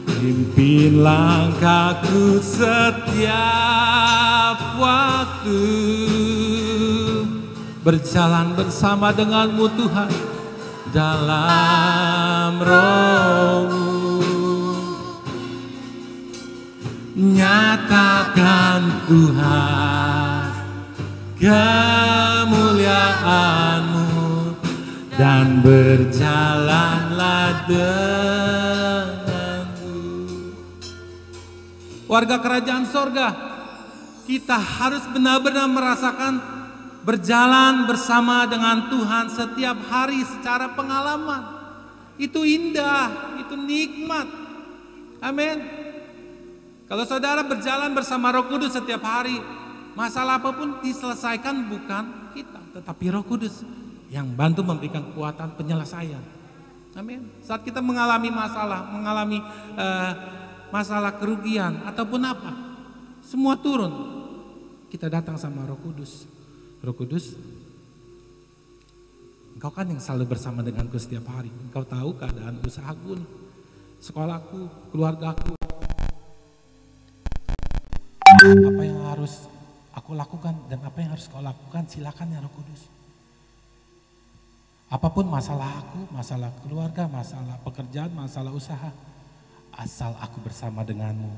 [SPEAKER 1] Pimpin langkahku setiap waktu, berjalan bersama dengan-Mu Tuhan dalam Roh-Mu. Nyatakan Tuhan kemuliaan-Mu dan berjalanlah denganku. Warga kerajaan sorga, kita harus benar-benar merasakan berjalan bersama dengan Tuhan setiap hari secara pengalaman. Itu indah, itu nikmat. Amin. Kalau saudara berjalan bersama Roh Kudus setiap hari, masalah apapun diselesaikan bukan kita, tetapi Roh Kudus yang bantu memberikan kekuatan penyelesaian. Amin. Saat kita mengalami masalah kerugian ataupun apa, semua turun. Kita datang sama Roh Kudus. Roh Kudus, Engkau kan yang selalu bersama denganku setiap hari. Engkau tahu keadaan usahaku, sekolahku, keluargaku. Apa yang harus aku lakukan dan apa yang harus kau lakukan, silakan ya Roh Kudus. Apapun masalah aku, masalah keluarga, masalah pekerjaan, masalah usaha, asal aku bersama denganmu,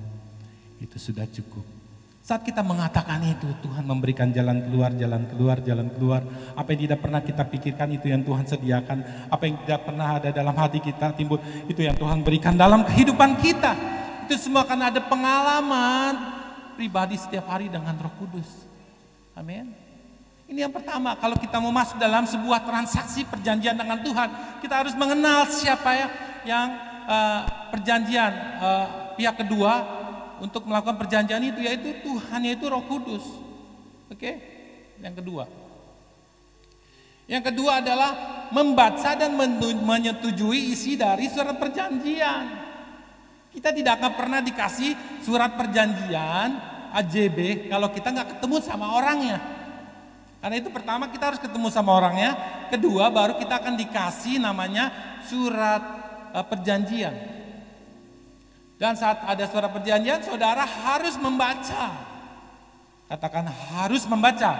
[SPEAKER 1] itu sudah cukup. Saat kita mengatakan itu, Tuhan memberikan jalan keluar, jalan keluar, jalan keluar. Apa yang tidak pernah kita pikirkan, itu yang Tuhan sediakan. Apa yang tidak pernah ada dalam hati kita timbul, itu yang Tuhan berikan dalam kehidupan kita. Itu semua akan ada pengalaman pribadi setiap hari dengan Roh Kudus. Amin. Ini yang pertama, kalau kita mau masuk dalam sebuah transaksi perjanjian dengan Tuhan, kita harus mengenal siapa yang perjanjian pihak kedua untuk melakukan perjanjian itu, yaitu Tuhan, yaitu Roh Kudus. Oke? Yang kedua. Yang kedua adalah membaca dan menyetujui isi dari surat perjanjian. Kita tidak akan pernah dikasih surat perjanjian AJB kalau kita nggak ketemu sama orangnya. Karena itu pertama kita harus ketemu sama orangnya, kedua baru kita akan dikasih namanya surat perjanjian. Dan saat ada surat perjanjian, saudara harus membaca. Katakan harus membaca.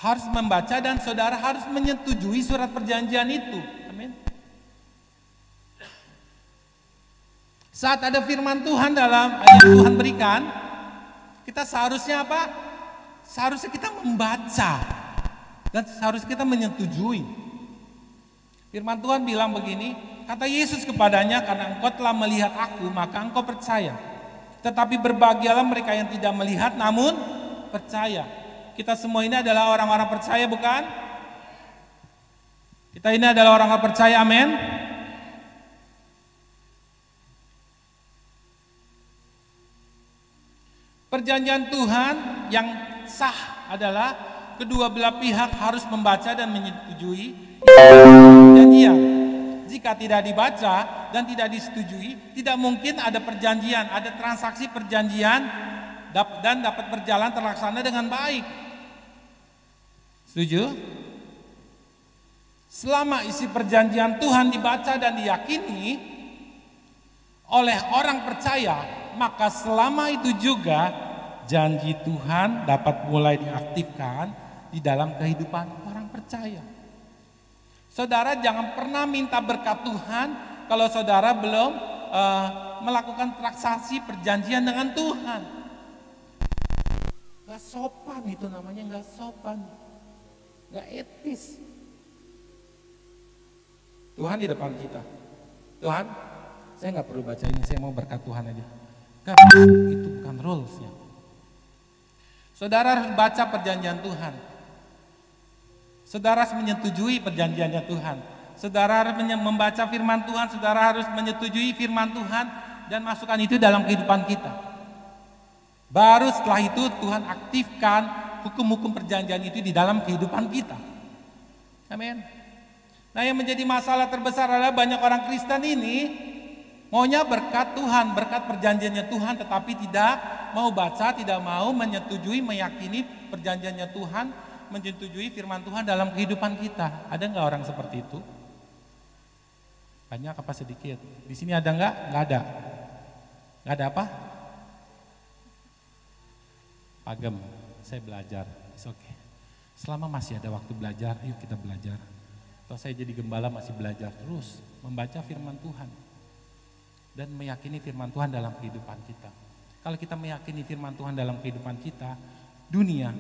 [SPEAKER 1] Harus membaca dan saudara harus menyetujui surat perjanjian itu. Amin. Saat ada firman Tuhan dalam yang Tuhan berikan, kita seharusnya apa? seharusnya kita membaca dan seharusnya kita menyetujui. Firman Tuhan bilang begini, kata Yesus kepadanya, karena engkau telah melihat aku, maka engkau percaya. Tetapi berbahagialah mereka yang tidak melihat namun percaya. Kita semua ini adalah orang-orang percaya, bukan? Kita ini adalah orang-orang percaya, amin. Perjanjian Tuhan yang sah adalah kedua belah pihak harus membaca dan menyetujui perjanjian. Jika tidak dibaca dan tidak disetujui, tidak mungkin ada perjanjian, ada transaksi perjanjian dan dapat berjalan terlaksana dengan baik. Setuju? Selama isi perjanjian Tuhan dibaca dan diyakini oleh orang percaya, maka selama itu juga janji Tuhan dapat mulai diaktifkan di dalam kehidupan orang percaya. Saudara jangan pernah minta berkat Tuhan kalau saudara belum melakukan transaksi perjanjian dengan Tuhan. Gak sopan itu namanya, gak sopan, gak etis. Tuhan di depan kita, Tuhan saya gak perlu baca ini, saya mau berkat Tuhan aja. Gak, itu bukan rulesnya. Saudara harus baca perjanjian Tuhan. Saudara harus menyetujui perjanjiannya Tuhan. Saudara harus membaca firman Tuhan. Saudara harus menyetujui firman Tuhan dan masukkan itu dalam kehidupan kita. Baru setelah itu Tuhan aktifkan hukum-hukum perjanjian itu di dalam kehidupan kita. Amin. Nah, yang menjadi masalah terbesar adalah banyak orang Kristen ini maunya berkat Tuhan, berkat perjanjiannya Tuhan, tetapi tidak mau baca, tidak mau menyetujui, meyakini perjanjiannya Tuhan, menyetujui firman Tuhan dalam kehidupan kita. Ada nggak orang seperti itu? Banyak apa sedikit? Di sini ada nggak? Nggak ada. Nggak ada apa? Pagem, saya belajar. It's okay. Selama masih ada waktu belajar, yuk kita belajar. Atau saya jadi gembala masih belajar terus membaca firman Tuhan dan meyakini firman Tuhan dalam kehidupan kita. Kalau kita meyakini firman Tuhan dalam kehidupan kita, dunia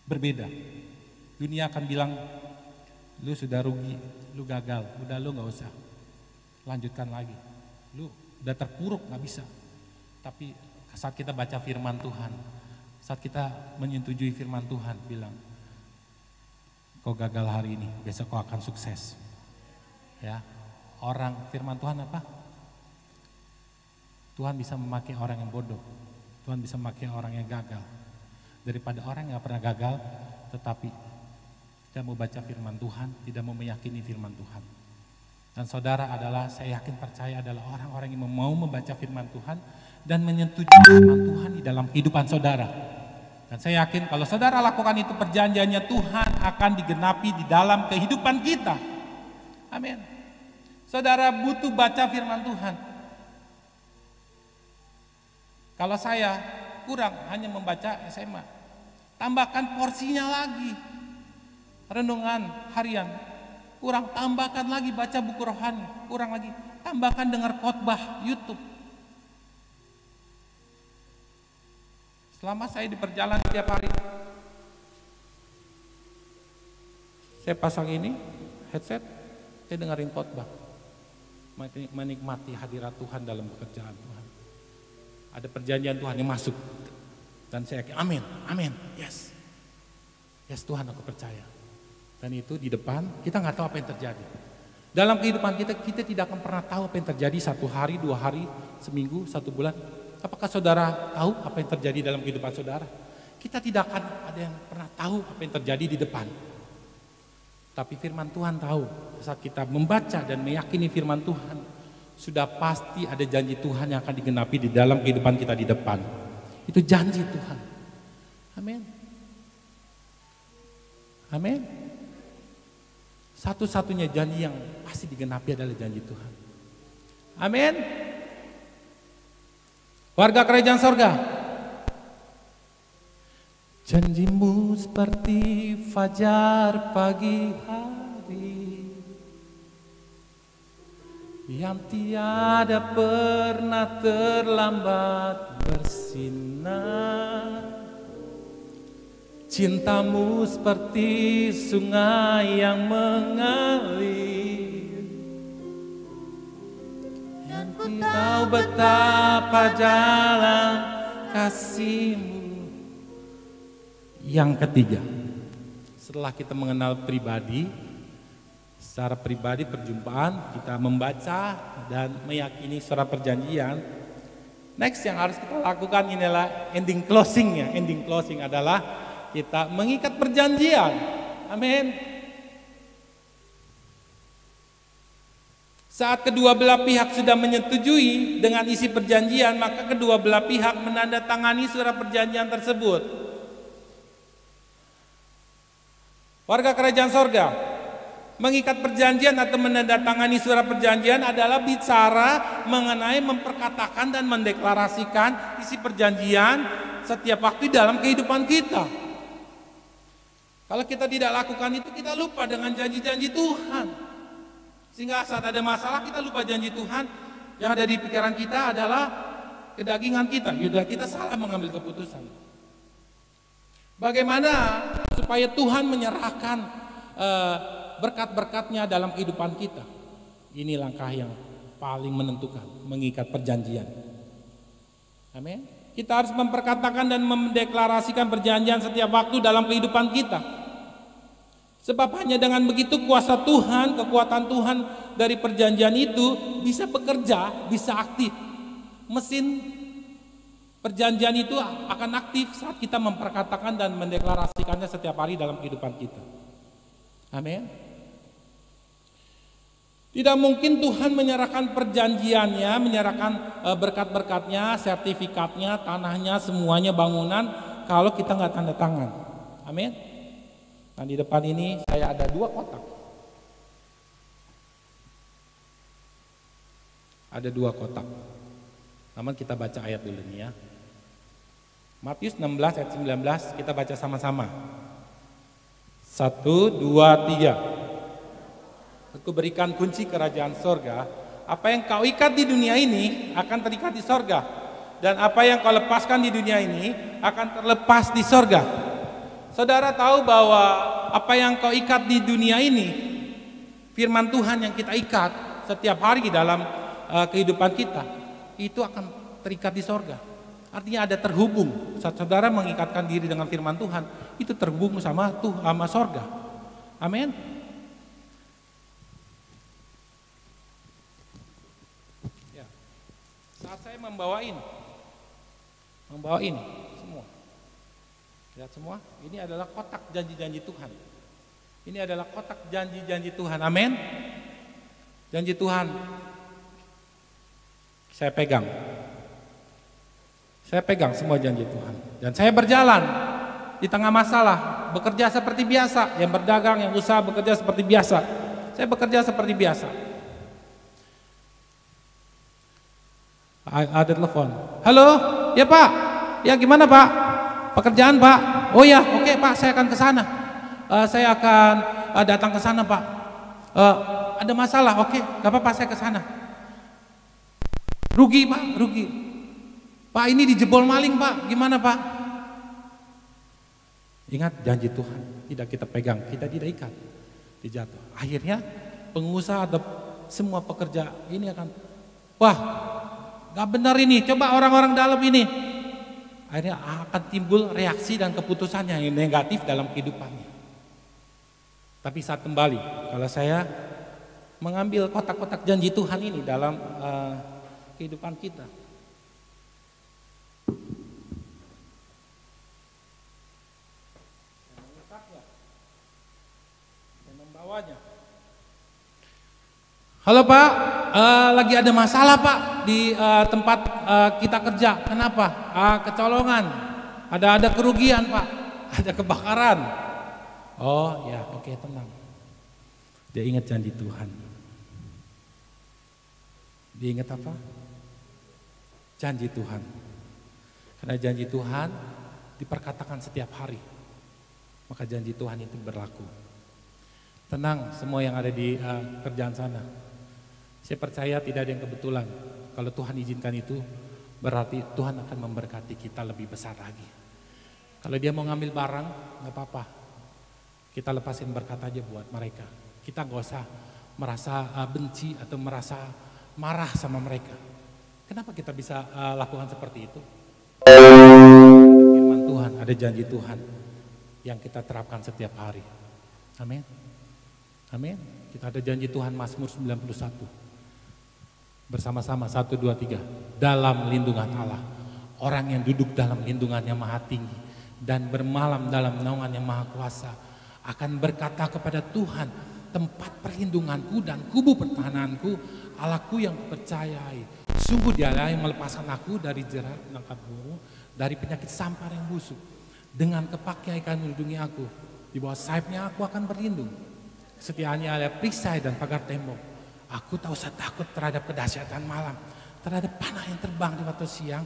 [SPEAKER 1] berbeda. Dunia akan bilang, lu sudah rugi, lu gagal, udah lu gak usah lanjutkan lagi. Lu udah terpuruk, gak bisa. Tapi saat kita baca firman Tuhan, saat kita menyetujui firman Tuhan, bilang, kau gagal hari ini, besok kau akan sukses. Ya, orang firman Tuhan apa? Tuhan bisa memakai orang yang bodoh, Tuhan bisa memakai orang yang gagal. Daripada orang yang gak pernah gagal, tetapi tidak mau baca firman Tuhan, tidak mau meyakini firman Tuhan. Dan saudara adalah, saya yakin percaya adalah orang-orang yang mau membaca firman Tuhan dan menyetujui firman Tuhan di dalam kehidupan saudara. Dan saya yakin kalau saudara lakukan itu, perjanjiannya Tuhan akan digenapi di dalam kehidupan kita. Amin. Saudara butuh baca firman Tuhan. Kalau saya kurang hanya membaca SMA, tambahkan porsinya lagi. Renungan harian, kurang, tambahkan lagi baca buku rohani, kurang lagi, tambahkan dengar khotbah YouTube. Selama saya di perjalanan tiap hari, saya pasang ini, headset, saya dengerin khotbah, menikmati hadirat Tuhan dalam pekerjaan Tuhan. Ada perjanjian Tuhan yang masuk, dan saya yakin, amin, amin, yes, yes Tuhan aku percaya. Dan itu di depan, kita nggak tahu apa yang terjadi. Dalam kehidupan kita, kita tidak akan pernah tahu apa yang terjadi 1 hari, 2 hari, seminggu, 1 bulan. Apakah saudara tahu apa yang terjadi dalam kehidupan saudara? Kita tidak akan ada yang pernah tahu apa yang terjadi di depan. Tapi firman Tuhan tahu, saat kita membaca dan meyakini firman Tuhan, sudah pasti ada janji Tuhan yang akan digenapi di dalam kehidupan kita di depan. Itu janji Tuhan. Amin. Amin. Satu-satunya janji yang pasti digenapi adalah janji Tuhan. Amin. Warga kerajaan sorga, janjimu seperti fajar pagi hari yang tiada pernah terlambat bersinar. Cintamu seperti sungai yang mengalir, dan ku tahu betapa dalam kasih-Mu. Yang ketiga, setelah kita mengenal pribadi, secara pribadi perjumpaan, kita membaca dan meyakini surat perjanjian. Next yang harus kita lakukan inilah ending closingnya. Ending closing adalah kita mengikat perjanjian. Amin. Saat kedua belah pihak sudah menyetujui dengan isi perjanjian, maka kedua belah pihak menandatangani surat perjanjian tersebut. Warga kerajaan sorga, mengikat perjanjian atau menandatangani surat perjanjian adalah bicara mengenai memperkatakan dan mendeklarasikan isi perjanjian setiap waktu dalam kehidupan kita. Kalau kita tidak lakukan itu, kita lupa dengan janji-janji Tuhan. Sehingga saat ada masalah kita lupa janji Tuhan. Yang ada di pikiran kita adalah kedagingan kita. Yaudah, kita salah mengambil keputusan. Bagaimana supaya Tuhan menyerahkan berkat-berkatnya dalam kehidupan kita? Ini langkah yang paling menentukan, mengikat perjanjian. Amin. Kita harus memperkatakan dan mendeklarasikan perjanjian setiap waktu dalam kehidupan kita. Sebab hanya dengan begitu kuasa Tuhan, kekuatan Tuhan dari perjanjian itu bisa bekerja, bisa aktif. Mesin perjanjian itu akan aktif saat kita memperkatakan dan mendeklarasikannya setiap hari dalam kehidupan kita. Amin. Tidak mungkin Tuhan menyerahkan perjanjiannya, menyerahkan berkat-berkatnya, sertifikatnya, tanahnya, semuanya, bangunan, kalau kita nggak tanda tangan. Amin. Nah, di depan ini saya ada 2 kotak. Ada 2 kotak. Namun kita baca ayat dulu nih ya. Matius 16 ayat 19, kita baca sama-sama. 1, 2, 3. Aku berikan kunci kerajaan sorga. Apa yang kau ikat di dunia ini akan terikat di sorga, dan apa yang kau lepaskan di dunia ini akan terlepas di sorga. Saudara tahu bahwa apa yang kau ikat di dunia ini, firman Tuhan yang kita ikat setiap hari dalam kehidupan kita, itu akan terikat di sorga. Artinya ada terhubung. Saat saudara mengikatkan diri dengan firman Tuhan, itu terhubung sama Tuhan, sama sorga. Amin. Saat saya membawa ini semua, lihat semua, ini adalah kotak janji-janji Tuhan. Ini adalah kotak janji-janji Tuhan. Amin. Janji Tuhan saya pegang semua janji Tuhan, dan saya berjalan di tengah masalah, bekerja seperti biasa. Yang berdagang, yang usaha bekerja seperti biasa. Saya bekerja seperti biasa. Ada telepon. Halo, ya Pak. Ya gimana Pak? Pekerjaan Pak? Oh ya, oke Pak, saya akan ke sana. Saya akan datang ke sana Pak. Ada masalah, oke, gak apa-apa, saya ke sana. Rugi Pak, rugi. Pak, ini dijebol maling Pak, gimana Pak? Ingat janji Tuhan, tidak kita pegang, kita tidak ikat, dijatuh. Akhirnya pengusaha atau semua pekerja ini akan, wah, gak benar ini, coba orang-orang dalam ini. Akhirnya akan timbul reaksi dan keputusan yang negatif dalam kehidupannya. Tapi saat kembali, kalau saya mengambil kotak-kotak janji Tuhan ini dalam kehidupan kita, saya mengangkatnya, saya membawanya. Halo Pak, lagi ada masalah Pak di tempat kita kerja. Kenapa? Kecolongan, ada kerugian Pak, ada kebakaran. Oh ya, oke, tenang. Dia ingat janji Tuhan. Dia ingat apa? Janji Tuhan. Karena janji Tuhan diperkatakan setiap hari, maka janji Tuhan itu berlaku. Tenang semua yang ada di kerjaan sana. Saya percaya tidak ada yang kebetulan. Kalau Tuhan izinkan itu, berarti Tuhan akan memberkati kita lebih besar lagi. Kalau dia mau ngambil barang, nggak apa-apa. Kita lepasin berkat aja buat mereka. Kita nggak usah merasa benci atau merasa marah sama mereka. Kenapa kita bisa lakukan seperti itu? Ada firman Tuhan, ada janji Tuhan yang kita terapkan setiap hari. Amin. Amin. Kita ada janji Tuhan Mazmur 91. Bersama-sama 1, 2, 3. Dalam lindungan Allah. Orang yang duduk dalam lindungan yang maha tinggi dan bermalam dalam naungan yang maha kuasa akan berkata kepada Tuhan, tempat perlindunganku dan kubu pertahananku, Allahku yang kupercayai. Sungguh Dialah yang melepaskan aku dari jerat menangkap burung, dari penyakit sampar yang busuk. Dengan kepaknya akan melindungi aku. Di bawah sayapnya aku akan berlindung. Setianya adalah perisai dan pagar tembok. Aku tak usah takut terhadap kedahsyatan malam, terhadap panah yang terbang di waktu siang,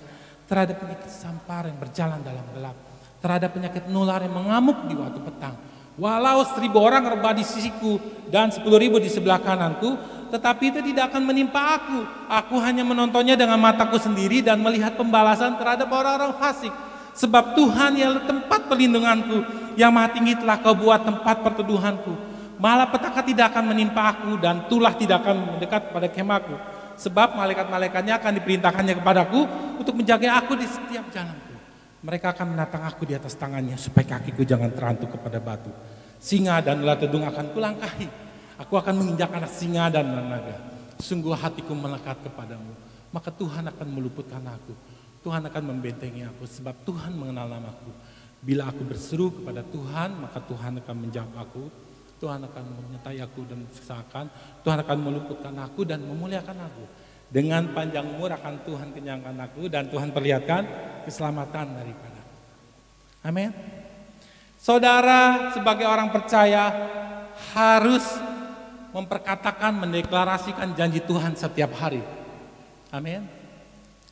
[SPEAKER 1] terhadap penyakit sampar yang berjalan dalam gelap, terhadap penyakit nular yang mengamuk di waktu petang. Walau 1000 orang rebah di sisiku dan 10.000 di sebelah kananku, tetapi itu tidak akan menimpa aku. Aku hanya menontonnya dengan mataku sendiri dan melihat pembalasan terhadap orang-orang fasik. Sebab Tuhan ialah tempat perlindunganku, yang maha tinggi telah kau buat tempat perteduhanku. Malapetaka tidak akan menimpa aku dan tulah tidak akan mendekat pada kemahku. Sebab malaikat-malaikatnya akan diperintahkannya kepadaku untuk menjaga aku di setiap jalanku. Mereka akan menatang aku di atas tangannya supaya kakiku jangan terantuk kepada batu. Singa dan ular tedung akan kulangkahi. Aku akan menginjak anak singa dan naga. Sungguh hatiku melekat kepadamu. Maka Tuhan akan meluputkan aku. Tuhan akan membentengi aku sebab Tuhan mengenal namaku. Bila aku berseru kepada Tuhan, maka Tuhan akan menjawab aku. Tuhan akan menyertai aku dan mensiksakan. Tuhan akan meluputkan aku dan memuliakan aku. Dengan panjang umur akan Tuhan kenyangkan aku dan Tuhan perlihatkan keselamatan daripada. Amin. Saudara sebagai orang percaya harus memperkatakan, mendeklarasikan janji Tuhan setiap hari. Amin.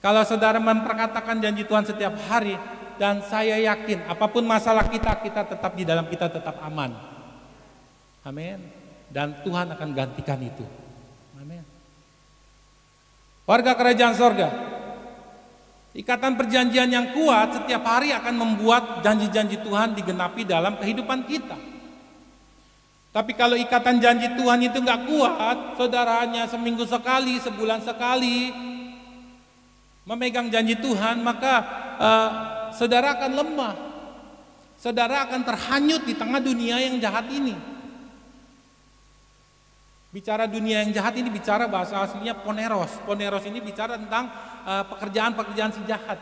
[SPEAKER 1] Kalau saudara memperkatakan janji Tuhan setiap hari, dan saya yakin apapun masalah kita tetap di dalam, kita tetap aman. Amin. Dan Tuhan akan gantikan itu. Amin. Warga kerajaan sorga, ikatan perjanjian yang kuat setiap hari akan membuat janji-janji Tuhan digenapi dalam kehidupan kita. Tapi kalau ikatan janji Tuhan itu nggak kuat, saudara hanya seminggu sekali, sebulan sekali memegang janji Tuhan, maka saudara akan lemah. Saudara akan terhanyut di tengah dunia yang jahat ini. Bicara dunia yang jahat ini bicara bahasa aslinya poneros. Poneros ini bicara tentang pekerjaan-pekerjaan si jahat.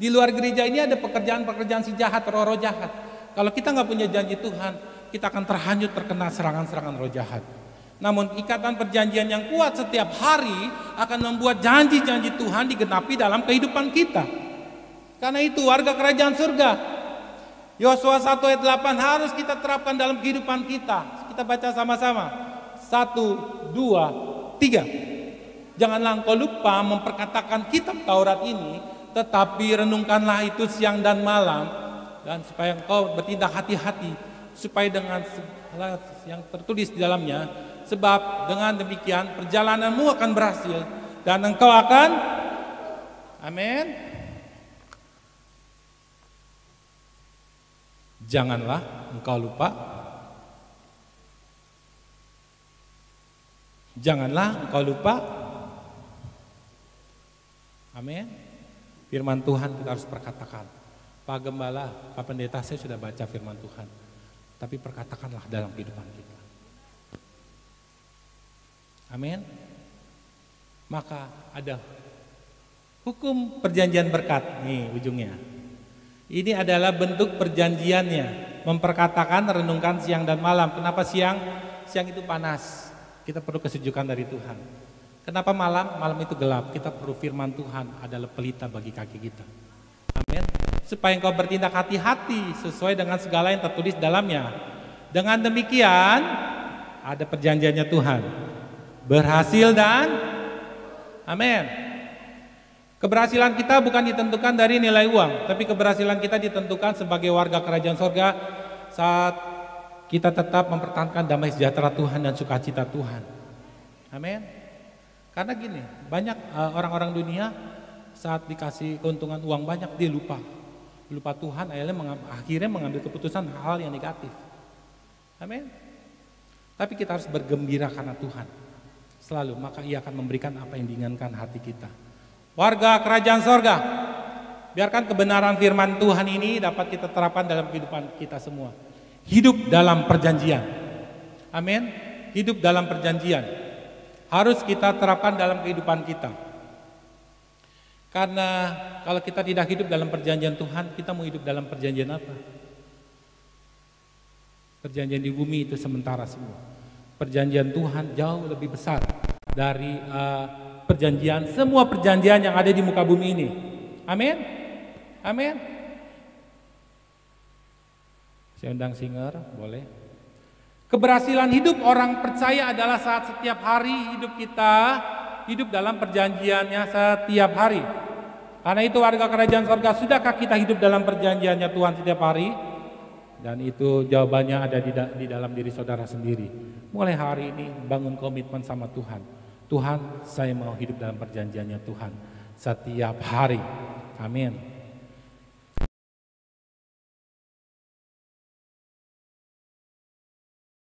[SPEAKER 1] Di luar gereja ini ada pekerjaan-pekerjaan si jahat, roh-roh jahat. Kalau kita nggak punya janji Tuhan, kita akan terhanyut terkena serangan-serangan roh jahat. Namun ikatan perjanjian yang kuat setiap hari akan membuat janji-janji Tuhan digenapi dalam kehidupan kita. Karena itu warga kerajaan surga, Yosua 1 ayat 8 harus kita terapkan dalam kehidupan kita. Kita baca sama-sama. 1, 2, 3. Janganlah engkau lupa memperkatakan kitab Taurat ini, tetapi renungkanlah itu siang dan malam, dan supaya engkau bertindak hati-hati, supaya dengan segala yang tertulis di dalamnya, sebab dengan demikian perjalananmu akan berhasil dan engkau akan, amin. Janganlah engkau lupa. Janganlah engkau lupa. Amin. Firman Tuhan kita harus perkatakan. Pak Gembala, Pak Pendeta, saya sudah baca firman Tuhan. Tapi perkatakanlah dalam kehidupan kita. Amin. Maka ada hukum perjanjian berkat. Nih ujungnya. Ini adalah bentuk perjanjiannya. Memperkatakan, renungkan siang dan malam. Kenapa siang? Siang itu panas. Kita perlu kesejukan dari Tuhan. Kenapa malam? Malam itu gelap. Kita perlu firman Tuhan adalah pelita bagi kaki kita. Amin. Supaya engkau bertindak hati-hati sesuai dengan segala yang tertulis dalamnya. Dengan demikian ada perjanjiannya Tuhan. Berhasil dan amin. Keberhasilan kita bukan ditentukan dari nilai uang, tapi keberhasilan kita ditentukan sebagai warga kerajaan sorga saat kita tetap mempertahankan damai sejahtera Tuhan dan sukacita Tuhan. Amin. Karena gini, banyak orang-orang dunia saat dikasih keuntungan uang banyak dia lupa. lupa Tuhan, akhirnya mengambil keputusan hal yang negatif. Amin. Tapi kita harus bergembira karena Tuhan selalu, maka Ia akan memberikan apa yang diinginkan hati kita. Warga kerajaan sorga, biarkan kebenaran firman Tuhan ini dapat kita terapkan dalam kehidupan kita semua. Hidup dalam perjanjian. Amin. Hidup dalam perjanjian harus kita terapkan dalam kehidupan kita. Karena kalau kita tidak hidup dalam perjanjian Tuhan, kita mau hidup dalam perjanjian apa? Perjanjian di bumi itu sementara semua. Perjanjian Tuhan jauh lebih besar dari semua perjanjian yang ada di muka bumi ini. Amin. Amin. Saya undang singer, boleh. Keberhasilan hidup orang percaya adalah saat setiap hari hidup kita hidup dalam perjanjiannya setiap hari. Karena itu warga kerajaan sorga, sudahkah kita hidup dalam perjanjiannya Tuhan setiap hari? Dan itu jawabannya ada di dalam diri saudara sendiri. Mulai hari ini bangun komitmen sama Tuhan. Tuhan, saya mau hidup dalam perjanjiannya Tuhan setiap hari. Amin.